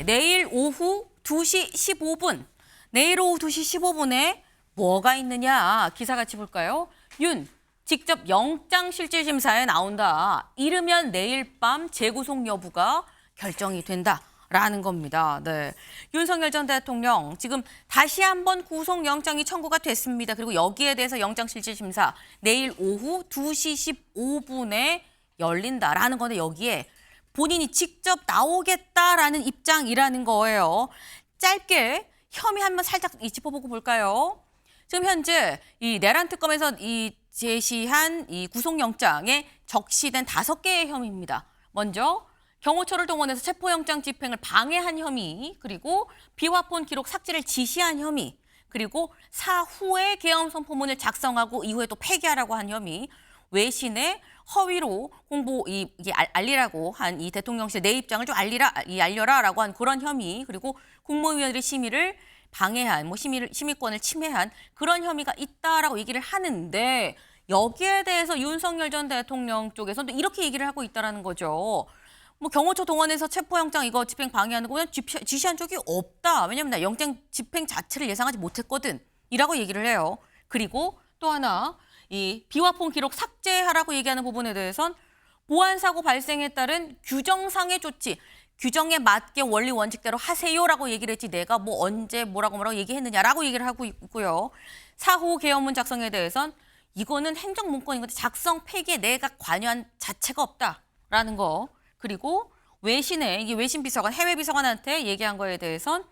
네, 내일 오후 2시 15분. 내일 오후 2시 15분에 뭐가 있느냐 기사같이 볼까요? 윤 직접 영장실질심사에 나온다. 이르면 내일 밤 재구속 여부가 결정이 된다라는 겁니다. 네, 윤석열 전 대통령 지금 다시 한번 구속영장이 청구가 됐습니다. 그리고 여기에 대해서 영장실질심사 내일 오후 2시 15분에 열린다라는 건데 여기에 본인이 직접 나오겠다라는 입장이라는 거예요. 짧게 혐의 한번 살짝 짚어보고 볼까요? 지금 현재 이 내란 특검에서 제시한 이 구속영장에 적시된 5개의 혐의입니다. 먼저 경호처를 동원해서 체포영장 집행을 방해한 혐의, 그리고 비화폰 기록 삭제를 지시한 혐의, 그리고 사후에 계엄 선포문을 작성하고 이후에 또 폐기하라고 한 혐의, 외신에 허위로 이게 알리라고 한 이 대통령실 내 입장을 좀 알려라라고 한 그런 혐의, 그리고 국무위원들의 심의를 방해한, 심의권을 침해한 그런 혐의가 있다라고 얘기를 하는데 여기에 대해서 윤석열 전 대통령 쪽에서는 이렇게 얘기를 하고 있다라는 거죠. 뭐 경호처 동원해서 체포영장 이거 집행 방해하는 거 그냥 지시한 적이 없다. 왜냐면 나 영장 집행 자체를 예상하지 못했거든. 이라고 얘기를 해요. 그리고 또 하나 이 비화폰 기록 삭제하라고 얘기하는 부분에 대해선 보안사고 발생에 따른 규정상의 조치, 규정에 맞게 원리 원칙대로 하세요라고 얘기를 했지 내가 뭐 언제 뭐라고 얘기했느냐라고 얘기를 하고 있고요. 사후 계엄문 작성에 대해선 이거는 행정문건인 건데 작성 폐기에 내가 관여한 자체가 없다라는 거. 그리고 외신에 이게 외신 비서관, 해외 비서관한테 얘기한 거에 대해선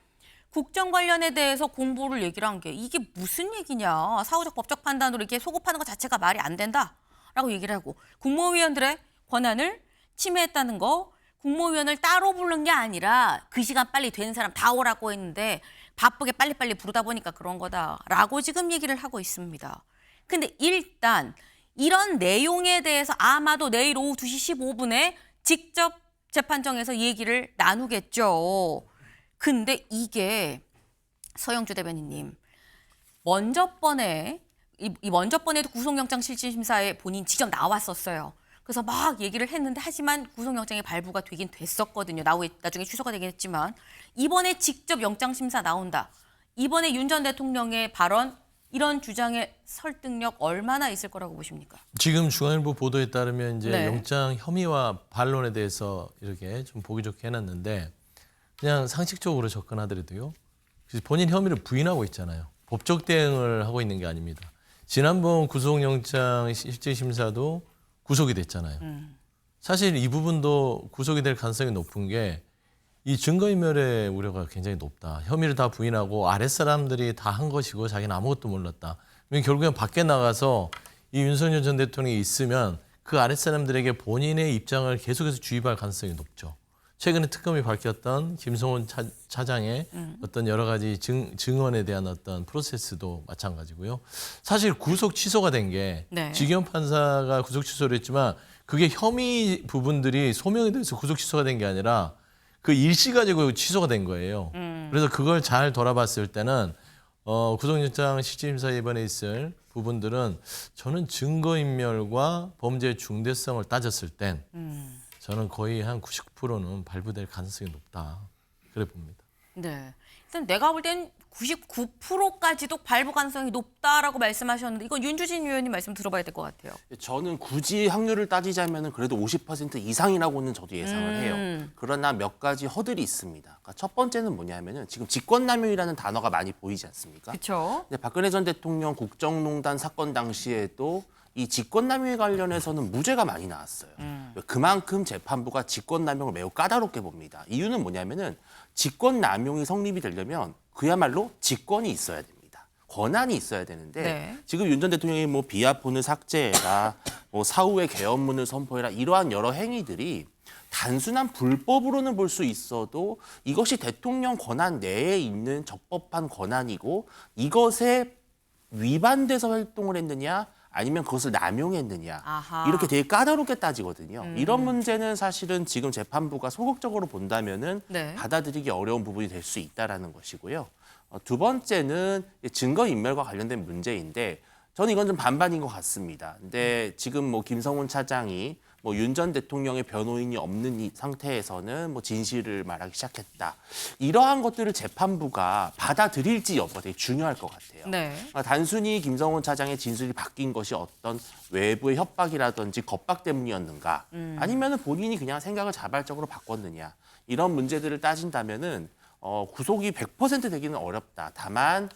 국정 관련에 대해서 공부를 얘기를 한 게 이게 무슨 얘기냐. 사후적 법적 판단으로 이렇게 소급하는 것 자체가 말이 안 된다라고 얘기를 하고 국무위원들의 권한을 침해했다는 거. 국무위원을 따로 부른 게 아니라 그 시간 빨리 된 사람 다 오라고 했는데 바쁘게 빨리빨리 부르다 보니까 그런 거다라고 지금 얘기를 하고 있습니다. 근데 일단 이런 내용에 대해서 아마도 내일 오후 2시 15분에 직접 재판정에서 얘기를 나누겠죠. 근데 이게 서영주 대변인님, 먼저번에도 구속영장 실질심사에 본인 직접 나왔었어요. 그래서 막 얘기를 했는데 하지만 구속영장이 발부가 되긴 됐었거든요. 나중에 취소가 되긴 했지만 이번에 직접 영장심사 나온다. 이번에 윤 전 대통령의 발언 이런 주장의 설득력 얼마나 있을 거라고 보십니까? 지금 중앙일보 보도에 따르면 이제 네. 영장 혐의와 반론에 대해서 이렇게 좀 보기 좋게 해놨는데 그냥 상식적으로 접근하더라도요. 본인 혐의를 부인하고 있잖아요. 법적 대응을 하고 있는 게 아닙니다. 지난번 구속영장 실질심사도 구속이 됐잖아요. 사실 이 부분도 구속이 될 가능성이 높은 게 이 증거인멸의 우려가 굉장히 높다. 혐의를 다 부인하고 아랫사람들이 다 한 것이고 자기는 아무것도 몰랐다. 결국엔 밖에 나가서 이 윤석열 전 대통령이 있으면 그 아랫사람들에게 본인의 입장을 계속해서 주입할 가능성이 높죠. 최근에 특검이 밝혔던 김성훈 차장의 어떤 여러 가지 증언에 대한 어떤 프로세스도 마찬가지고요. 사실 구속 취소가 된 게 네. 지기현 판사가 구속 취소를 했지만 그게 혐의 부분들이 소명에 대해서 구속 취소가 된 게 아니라 그 일시 가지고 취소가 된 거예요. 그래서 그걸 잘 돌아봤을 때는 구속영장 실질심사에 이번에 있을 부분들은 저는 증거인멸과 범죄의 중대성을 따졌을 땐 저는 거의 한 90%는 발부될 가능성이 높다. 그래 봅니다. 네. 일단 내가 볼 땐 99%까지도 발부 가능성이 높다라고 말씀하셨는데 이건 윤주진 의원님 말씀 들어봐야 될 것 같아요. 저는 굳이 확률을 따지자면 그래도 50% 이상이라고는 저도 예상을 해요. 그러나 몇 가지 허들이 있습니다. 그러니까 첫 번째는 뭐냐면은 지금 직권남용이라는 단어가 많이 보이지 않습니까? 그렇죠. 근데 박근혜 전 대통령 국정농단 사건 당시에도 이 직권남용에 관련해서는 무죄가 많이 나왔어요. 그만큼 재판부가 직권남용을 매우 까다롭게 봅니다. 이유는 뭐냐면은 직권남용이 성립이 되려면 그야말로 직권이 있어야 됩니다. 권한이 있어야 되는데 네. 지금 윤 전 대통령이 뭐 비화폰을 삭제해라, 뭐 사후에 계엄문을 선포해라 이러한 여러 행위들이 단순한 불법으로는 볼 수 있어도 이것이 대통령 권한 내에 있는 적법한 권한이고 이것에 위반돼서 활동을 했느냐 아니면 그것을 남용했느냐 아하. 이렇게 되게 까다롭게 따지거든요. 이런 문제는 사실은 지금 재판부가 소극적으로 본다면은 네. 받아들이기 어려운 부분이 될 수 있다라는 것이고요. 두 번째는 증거인멸과 관련된 문제인데 저는 이건 좀 반반인 것 같습니다. 근데 지금 뭐 김성훈 차장이 뭐 윤 전 대통령의 변호인이 없는 이 상태에서는 뭐 진실을 말하기 시작했다. 이러한 것들을 재판부가 받아들일지 여부가 되게 중요할 것 같아요. 네. 그러니까 단순히 김성훈 차장의 진술이 바뀐 것이 어떤 외부의 협박이라든지 겁박 때문이었는가, 아니면은 본인이 그냥 생각을 자발적으로 바꿨느냐, 이런 문제들을 따진다면은 구속이 100% 되기는 어렵다. 다만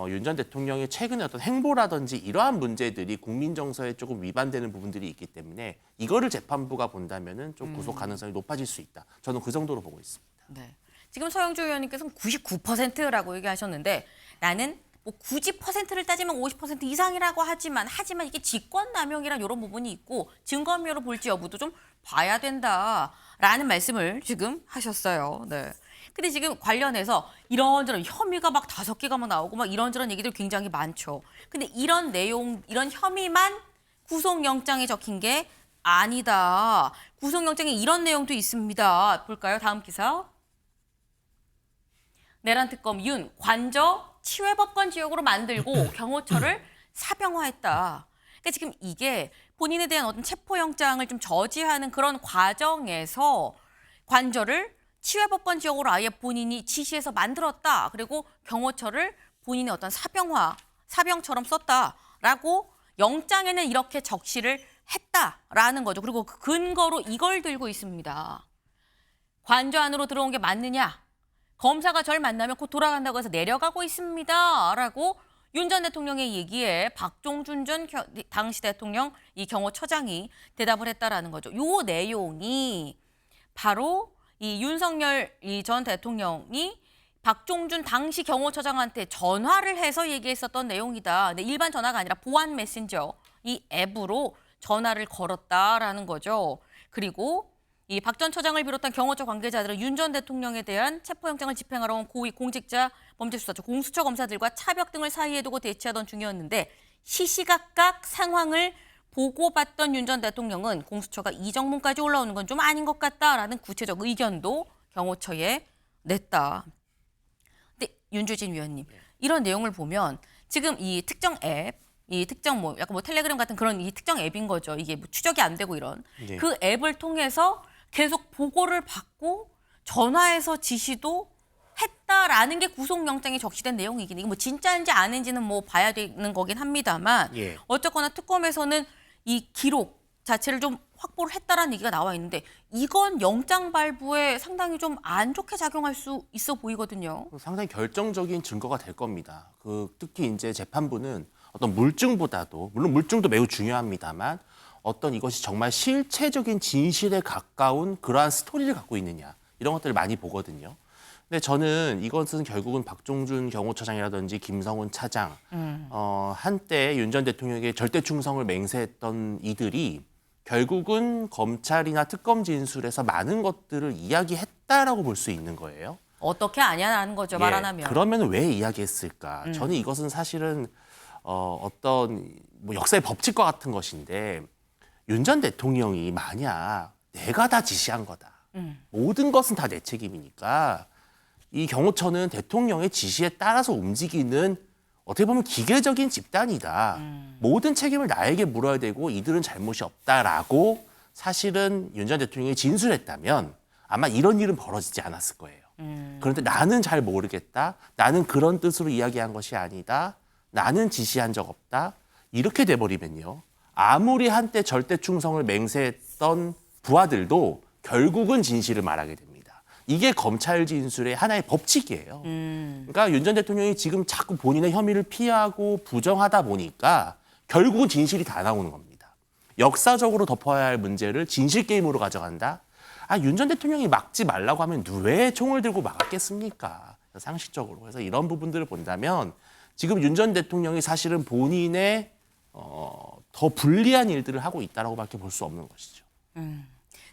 윤 전 대통령의 최근의 어떤 행보라든지 이러한 문제들이 국민 정서에 조금 위반되는 부분들이 있기 때문에 이거를 재판부가 본다면은 좀 구속 가능성이 높아질 수 있다. 저는 그 정도로 보고 있습니다. 네. 지금 서영주 의원님께서는 99%라고 얘기하셨는데 나는 뭐 굳이 퍼센트를 따지면 50% 이상이라고 하지만 이게 직권남용이란 이런 부분이 있고 증거인멸로 볼지 여부도 좀 봐야 된다라는 말씀을 지금 하셨어요. 네. 근데 지금 관련해서 이런저런 혐의가 막 5개가 막 나오고 막 이런저런 얘기들 굉장히 많죠. 근데 이런 내용, 이런 혐의만 구속영장에 적힌 게 아니다. 구속영장에 이런 내용도 있습니다. 볼까요? 다음 기사. 내란 특검 윤 관저 치외법권 지역으로 만들고 경호처를 사병화했다. 그러니까 지금 이게 본인에 대한 어떤 체포영장을 좀 저지하는 그런 과정에서 관저를 치외법권 지역으로 아예 본인이 지시해서 만들었다. 그리고 경호처를 본인의 어떤 사병처럼 썼다라고 영장에는 이렇게 적시를 했다라는 거죠. 그리고 그 근거로 이걸 들고 있습니다. 관저 안으로 들어온 게 맞느냐? 검사가 절 만나면 곧 돌아간다고 해서 내려가고 있습니다. 라고 윤 전 대통령의 얘기에 박종준 전 당시 대통령 이 경호처장이 대답을 했다라는 거죠. 요 내용이 바로 이 윤석열 전 대통령이 박종준 당시 경호처장한테 전화를 해서 얘기했었던 내용이다. 근데 일반 전화가 아니라 보안 메신저 이 앱으로 전화를 걸었다라는 거죠. 그리고 이 박 전 처장을 비롯한 경호처 관계자들은 윤 전 대통령에 대한 체포영장을 집행하러 온 고위 공직자 범죄수사처 공수처 검사들과 차벽 등을 사이에 두고 대치하던 중이었는데 시시각각 상황을 보고받던 윤 전 대통령은 공수처가 이 정문까지 올라오는 건 좀 아닌 것 같다라는 구체적 의견도 경호처에 냈다. 근데 윤주진 위원님, 이런 내용을 보면 지금 이 특정 앱, 이 특정 뭐 약간 뭐 텔레그램 같은 그런 이 특정 앱인 거죠. 이게 뭐 추적이 안 되고 이런 네. 그 앱을 통해서 계속 보고를 받고 전화해서 지시도 했다라는 게 구속영장에 적시된 내용이긴 이게 뭐 진짜인지 아닌지는 뭐 봐야 되는 거긴 합니다만 예. 어쨌거나 특검에서는 이 기록 자체를 좀 확보를 했다라는 얘기가 나와 있는데 이건 영장 발부에 상당히 좀 안 좋게 작용할 수 있어 보이거든요. 상당히 결정적인 증거가 될 겁니다. 특히 이제 재판부는 어떤 물증보다도 물론 물증도 매우 중요합니다만 어떤 이것이 정말 실체적인 진실에 가까운 그러한 스토리를 갖고 있느냐 이런 것들을 많이 보거든요. 근데 저는 이것은 결국은 박종준 경호처장이라든지 김성훈 차장 한때 윤 전 대통령에게 절대 충성을 맹세했던 이들이 결국은 검찰이나 특검 진술에서 많은 것들을 이야기했다라고 볼 수 있는 거예요. 어떻게 아냐라는 거죠. 말 안 하면. 그러면 왜 이야기했을까? 저는 이것은 사실은 어떤 뭐 역사의 법칙과 같은 것인데 윤 전 대통령이 만약 내가 다 지시한 거다. 모든 것은 다 내 책임이니까 이 경호처는 대통령의 지시에 따라서 움직이는 어떻게 보면 기계적인 집단이다. 모든 책임을 나에게 물어야 되고 이들은 잘못이 없다라고 사실은 윤 전 대통령이 진술했다면 아마 이런 일은 벌어지지 않았을 거예요. 그런데 나는 잘 모르겠다. 나는 그런 뜻으로 이야기한 것이 아니다. 나는 지시한 적 없다. 이렇게 돼버리면요. 아무리 한때 절대 충성을 맹세했던 부하들도 결국은 진실을 말하게 됩니다. 이게 검찰 진술의 하나의 법칙이에요. 그러니까 윤 전 대통령이 지금 자꾸 본인의 혐의를 피하고 부정하다 보니까 결국은 진실이 다 나오는 겁니다. 역사적으로 덮어야 할 문제를 진실 게임으로 가져간다? 윤 전 대통령이 막지 말라고 하면 왜 총을 들고 막았겠습니까? 상식적으로. 그래서 이런 부분들을 본다면 지금 윤 전 대통령이 사실은 본인의 더 불리한 일들을 하고 있다라고 밖에 볼 수 없는 것이죠.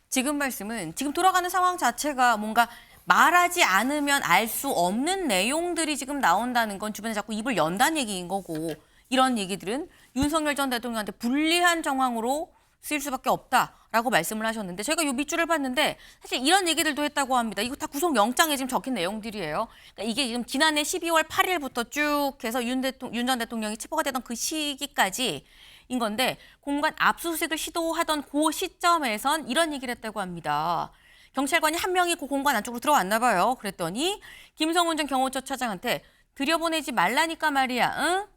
지금 말씀은 지금 돌아가는 상황 자체가 뭔가 말하지 않으면 알 수 없는 내용들이 지금 나온다는 건 주변에 자꾸 입을 연다는 얘기인 거고 이런 얘기들은 윤석열 전 대통령한테 불리한 정황으로 쓰일 수밖에 없다라고 말씀을 하셨는데 저희가 요 밑줄을 봤는데 사실 이런 얘기들도 했다고 합니다. 이거 다 구속영장에 지금 적힌 내용들이에요. 그러니까 이게 지금 지난해 12월 8일부터 쭉 해서 윤 전 대통령이 체포가 되던 그 시기까지 인 건데 공간 압수수색을 시도하던 그 시점에선 이런 얘기를 했다고 합니다. 경찰관이 한 명이 그 공간 안쪽으로 들어왔나 봐요. 그랬더니 김성훈 전 경호처 차장한테 들여보내지 말라니까 말이야. 응?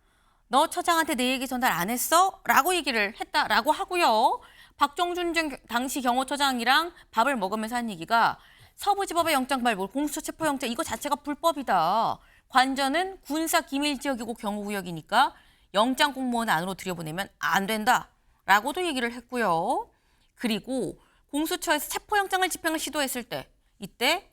너 처장한테 내 얘기 전달 안 했어? 라고 얘기를 했다라고 하고요. 박종준 전 당시 경호처장이랑 밥을 먹으면서 한 얘기가 서부지법의 영장 발부, 공수처 체포영장 이거 자체가 불법이다. 관저는 군사기밀지역이고 경호구역이니까 영장 공무원 안으로 들여보내면 안 된다라고도 얘기를 했고요. 그리고 공수처에서 체포영장을 집행을 시도했을 때 이때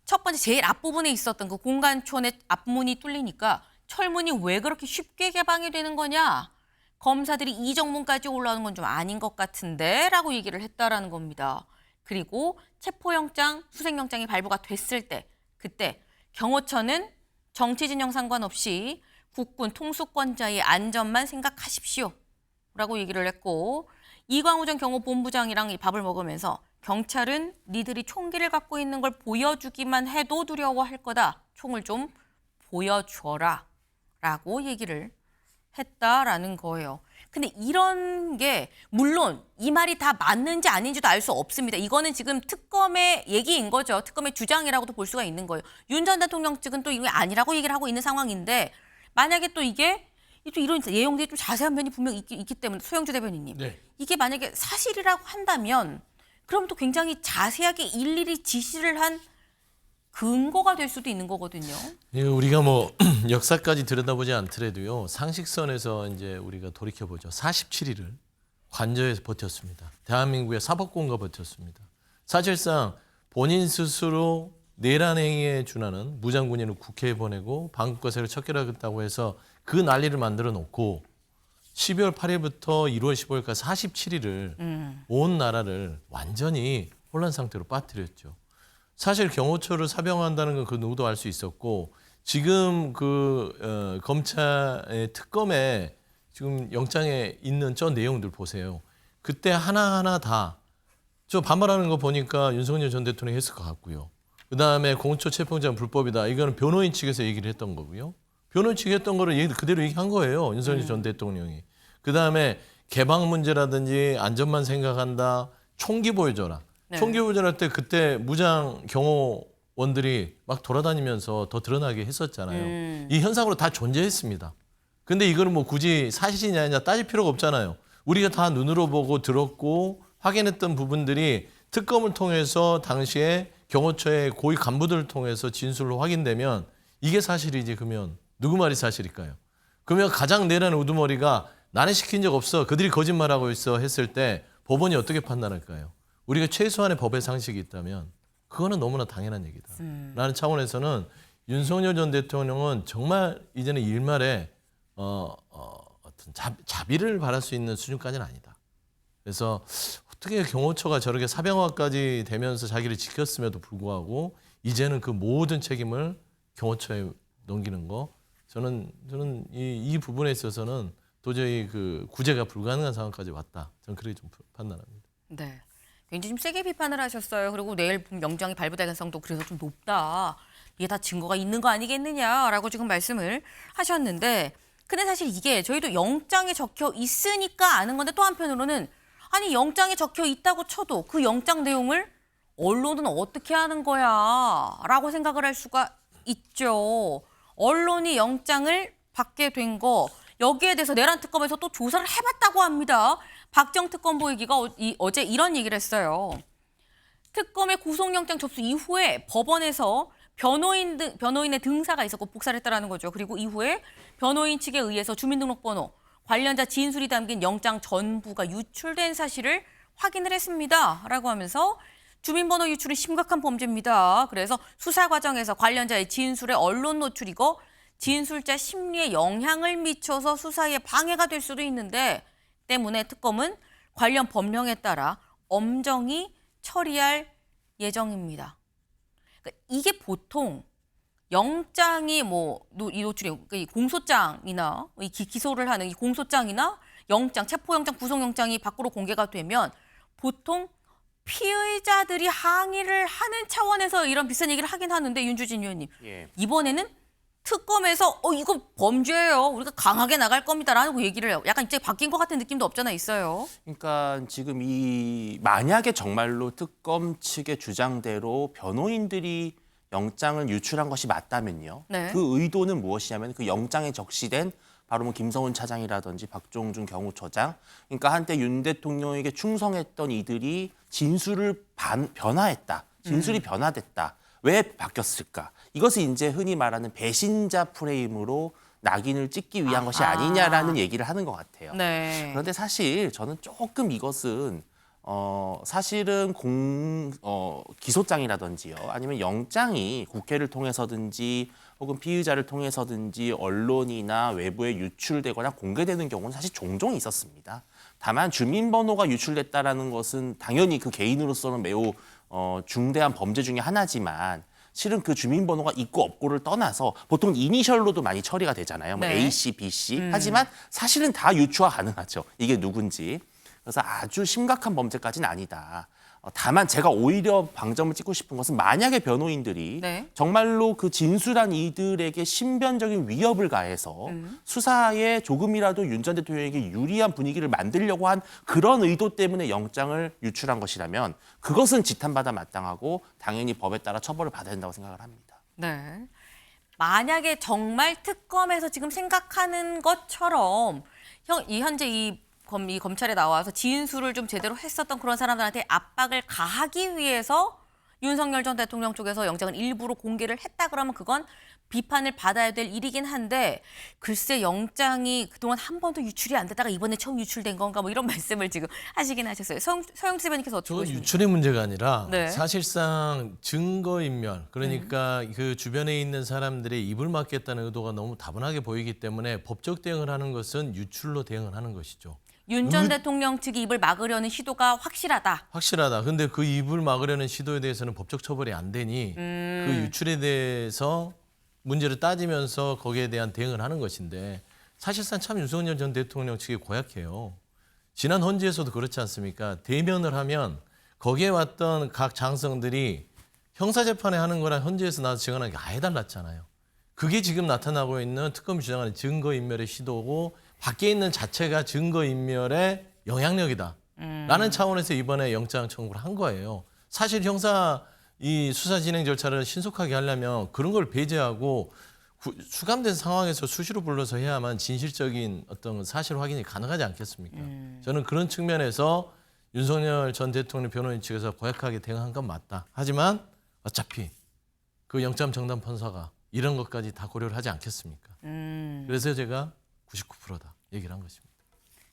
첫 번째 제일 앞부분에 있었던 그 공간촌의 앞문이 뚫리니까 철문이 왜 그렇게 쉽게 개방이 되는 거냐. 검사들이 이 정문까지 올라오는 건 좀 아닌 것 같은데 라고 얘기를 했다라는 겁니다. 그리고 체포영장, 수색영장이 발부가 됐을 때 그때 경호처는 정치진영 상관없이 국군 통수권자의 안전만 생각하십시오 라고 얘기를 했고 이광우 전 경호본부장이랑 이 밥을 먹으면서 경찰은 니들이 총기를 갖고 있는 걸 보여주기만 해도 두려워할 거다. 총을 좀 보여줘라 라고 얘기를 했다라는 거예요. 근데 이런 게 물론 이 말이 다 맞는지 아닌지도 알 수 없습니다. 이거는 지금 특검의 얘기인 거죠. 특검의 주장이라고도 볼 수가 있는 거예요. 윤 전 대통령 측은 또 이게 아니라고 얘기를 하고 있는 상황인데 만약에 또 이게 또 이런 내용들이 좀 자세한 면이 분명히 있기 때문에 소영주 대변인님. 네. 이게 만약에 사실이라고 한다면 그럼 또 굉장히 자세하게 일일이 지시를 한 근거가 될 수도 있는 거거든요. 예, 우리가 뭐 역사까지 들여다보지 않더라도요. 상식선에서 이제 우리가 돌이켜 보죠. 47일을 관저에서 버텼습니다. 대한민국의 사법권과 버텼습니다. 사실상 본인 스스로 내란 행위에 준하는 무장군인을 국회에 보내고 반국가세를 척결하겠다고 해서 그 난리를 만들어 놓고 12월 8일부터 1월 15일까지 47일을 온 나라를 완전히 혼란 상태로 빠뜨렸죠. 사실 경호처를 사병한다는 건 그 누구도 알 수 있었고 지금 그 검찰의 특검에 지금 영장에 있는 저 내용들 보세요. 그때 하나하나 다 저 반발하는 거 보니까 윤석열 전 대통령이 했을 것 같고요. 그다음에 공수처 체포영장 불법이다. 이거는 변호인 측에서 얘기를 했던 거고요. 변호인 측이 했던 거를 그대로 얘기한 거예요. 윤석열 전 대통령이. 그다음에 개방 문제라든지 안전만 생각한다. 총기 보여줘라. 네. 총기 보여줄 때 그때 무장 경호원들이 막 돌아다니면서 더 드러나게 했었잖아요. 이 현상으로 다 존재했습니다. 근데 이거는 뭐 굳이 사실이냐 아니냐 따질 필요가 없잖아요. 우리가 다 눈으로 보고 들었고 확인했던 부분들이 특검을 통해서 당시에 경호처의 고위 간부들을 통해서 진술로 확인되면 이게 사실이지 그러면 누구 말이 사실일까요? 그러면 가장 내라는 우두머리가 나는 시킨 적 없어. 그들이 거짓말하고 있어 했을 때 법원이 어떻게 판단할까요? 우리가 최소한의 법의 상식이 있다면 그거는 너무나 당연한 얘기다. 라는 차원에서는 윤석열 전 대통령은 정말 이제는 일말에 어떤 자비를 바랄 수 있는 수준까지는 아니다. 그래서 어떻게 경호처가 저렇게 사병화까지 되면서 자기를 지켰음에도 불구하고 이제는 그 모든 책임을 경호처에 넘기는 거 저는 이 부분에 있어서는 도저히 그 구제가 불가능한 상황까지 왔다. 저는 그렇게 좀 판단합니다. 네. 굉장히 좀 세게 비판을 하셨어요. 그리고 내일 영장이 발부될 가능성도 그래서 좀 높다. 이게 다 증거가 있는 거 아니겠느냐라고 지금 말씀을 하셨는데 근데 사실 이게 저희도 영장에 적혀 있으니까 아는 건데 또 한편으로는 아니 영장에 적혀 있다고 쳐도 그 영장 내용을 언론은 어떻게 하는 거야 라고 생각을 할 수가 있죠. 언론이 영장을 받게 된 거 여기에 대해서 내란 특검에서 또 조사를 해봤다고 합니다. 박정 특검보 얘기가 어제 이런 얘기를 했어요. 특검의 구속영장 접수 이후에 법원에서 변호인의 등사가 있었고 복사를 했다라는 거죠. 그리고 이후에 변호인 측에 의해서 주민등록번호, 관련자 진술이 담긴 영장 전부가 유출된 사실을 확인을 했습니다. 라고 하면서 주민번호 유출은 심각한 범죄입니다. 그래서 수사 과정에서 관련자의 진술에 언론 노출이고 진술자 심리에 영향을 미쳐서 수사에 방해가 될 수도 있는데 때문에 특검은 관련 법령에 따라 엄정히 처리할 예정입니다. 그러니까 이게 보통 영장이 이 노출이 이 공소장이나 이 기소를 하는 이 공소장이나 영장, 체포영장, 구속영장이 밖으로 공개가 되면 보통 피의자들이 항의를 하는 차원에서 이런 비슷한 얘기를 하긴 하는데 윤주진 의원님 예. 이번에는 특검에서 이거 범죄예요. 우리가 강하게 나갈 겁니다라는 얘기를 해요. 약간 이제 바뀐 것 같은 느낌도 없잖아 있어요. 그러니까 지금 이 만약에 정말로 특검 측의 주장대로 변호인들이 영장을 유출한 것이 맞다면요. 네. 그 의도는 무엇이냐면 그 영장에 적시된 바로 뭐 김성훈 차장이라든지 박종준 경호처장, 그러니까 한때 윤 대통령에게 충성했던 이들이 진술을 변화했다. 진술이 변화됐다. 왜 바뀌었을까? 이것을 이제 흔히 말하는 배신자 프레임으로 낙인을 찍기 위한 것이 아니냐라는 얘기를 하는 것 같아요. 네. 그런데 사실 저는 조금 이것은 사실은 기소장이라든지요, 아니면 영장이 국회를 통해서든지 혹은 피의자를 통해서든지 언론이나 외부에 유출되거나 공개되는 경우는 사실 종종 있었습니다. 다만 주민번호가 유출됐다라는 것은 당연히 그 개인으로서는 매우 중대한 범죄 중에 하나지만 실은 그 주민번호가 있고 없고를 떠나서 보통 이니셜로도 많이 처리가 되잖아요. 뭐 네. A씨, B씨. 하지만 사실은 다 유추가 가능하죠. 이게 누군지. 그래서 아주 심각한 범죄까지는 아니다. 다만 제가 오히려 방점을 찍고 싶은 것은 만약에 변호인들이 네. 정말로 그 진술한 이들에게 신변적인 위협을 가해서 수사에 조금이라도 윤 전 대통령에게 유리한 분위기를 만들려고 한 그런 의도 때문에 영장을 유출한 것이라면 그것은 지탄받아 마땅하고 당연히 법에 따라 처벌을 받아야 된다고 생각을 합니다. 네. 만약에 정말 특검에서 지금 생각하는 것처럼 현재 이 검찰에 나와서 진술을 좀 제대로 했었던 그런 사람들한테 압박을 가하기 위해서 윤석열 전 대통령 쪽에서 영장을 일부러 공개를 했다 그러면 그건 비판을 받아야 될 일이긴 한데 글쎄 영장이 그동안 한 번도 유출이 안 되다가 이번에 처음 유출된 건가 뭐 이런 말씀을 지금 하시긴 하셨어요. 서영수 대변인께서 어떻게 저건 보십니까? 유출의 문제가 아니라 네. 사실상 증거인멸, 그러니까 그 주변에 있는 사람들의 입을 막겠다는 의도가 너무 다분하게 보이기 때문에 법적 대응을 하는 것은 유출로 대응을 하는 것이죠. 윤 전 대통령 측이 입을 막으려는 시도가 확실하다. 확실하다. 근데 그 입을 막으려는 시도에 대해서는 법적 처벌이 안 되니 그 유출에 대해서 문제를 따지면서 거기에 대한 대응을 하는 것인데 사실상 참 윤석열 전 대통령 측이 고약해요. 지난 헌지에서도 그렇지 않습니까? 대면을 하면 거기에 왔던 각 장성들이 형사재판에 하는 거랑 헌지에서 나와서 증언하는 게 아예 달랐잖아요. 그게 지금 나타나고 있는 특검이 주장하는 증거인멸의 시도고 밖에 있는 자체가 증거인멸의 영향력이다. 라는 차원에서 이번에 영장 청구를 한 거예요. 사실 형사 이 수사 진행 절차를 신속하게 하려면 그런 걸 배제하고 수감된 상황에서 수시로 불러서 해야만 진실적인 어떤 사실 확인이 가능하지 않겠습니까? 저는 그런 측면에서 윤석열 전 대통령 변호인 측에서 고약하게 대응한 건 맞다. 하지만 어차피 그 영장 정당 판사가 이런 것까지 다 고려를 하지 않겠습니까? 그래서 제가 99%다 얘기를 한 것입니다.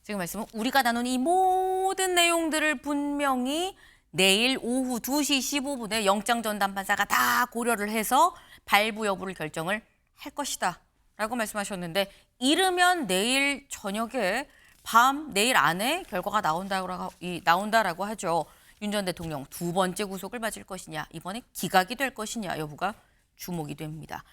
지금 말씀은 우리가 나눈 이 모든 내용들을 분명히 내일 오후 2시 15분에 영장 전담 판사가 다 고려를 해서 발부 여부를 결정을 할 것이다 라고 말씀하셨는데 이르면 내일 저녁에 내일 안에 결과가 나온다라고 하죠. 윤 전 대통령 두 번째 구속을 맞을 것이냐, 이번에 기각이 될 것이냐 여부가 주목이 됩니다.